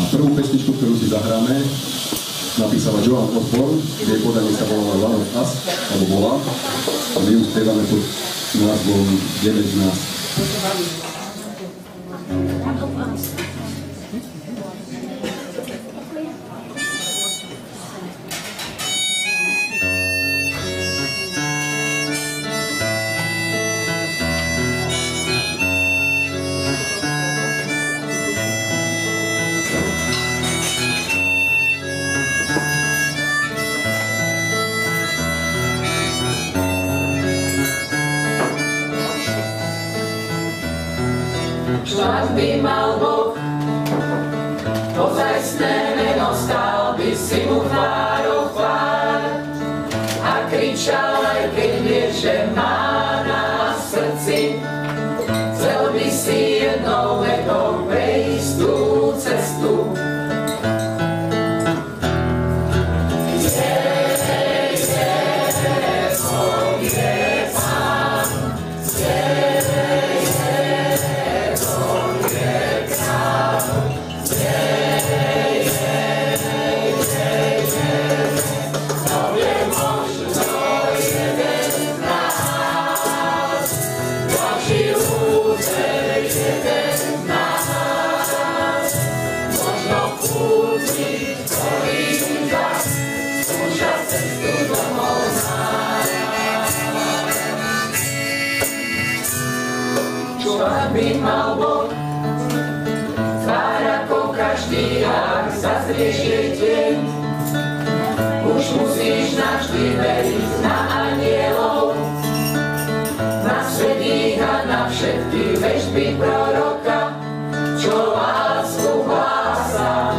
prvú pesničku, ktorú si zahráme, napísala Joan Osborne, jej podanie sa volala One of Us, alebo bola, a my ju spievame pod názvom Jeden z nás. Ak by mal Boh ozajstné meno, stál by si mu tvárou tvár a kričal, aj keď vie, že má na srdci. Chcel by si jednou vetou prejsť tú cestu. Ak by mal Boh tvár ako každý, ak zazrieš jej tieň, už musíš navždy veriť na anielov, na svätých a na všetky veštby proroka, čo lásku hlása.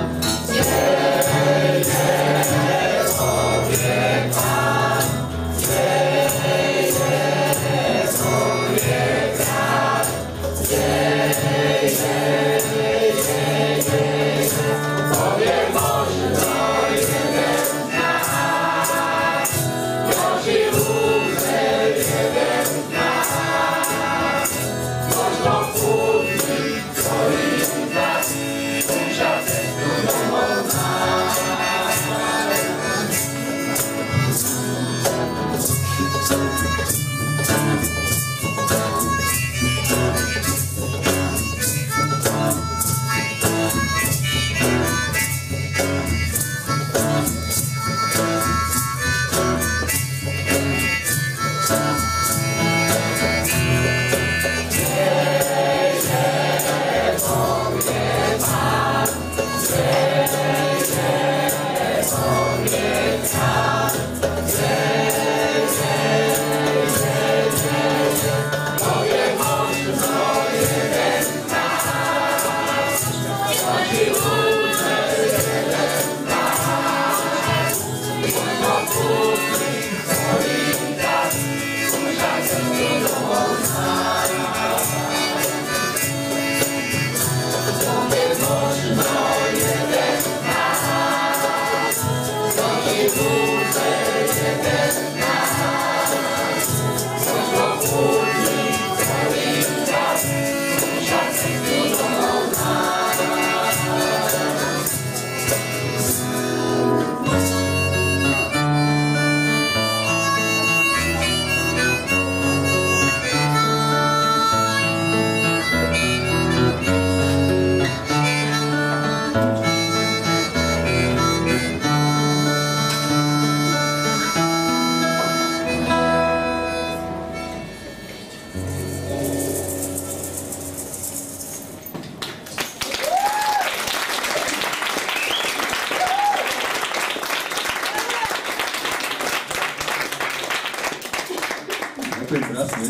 Ďakujem krásne.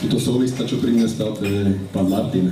Tuto solista, čo pri mne stal, to je pán Martin.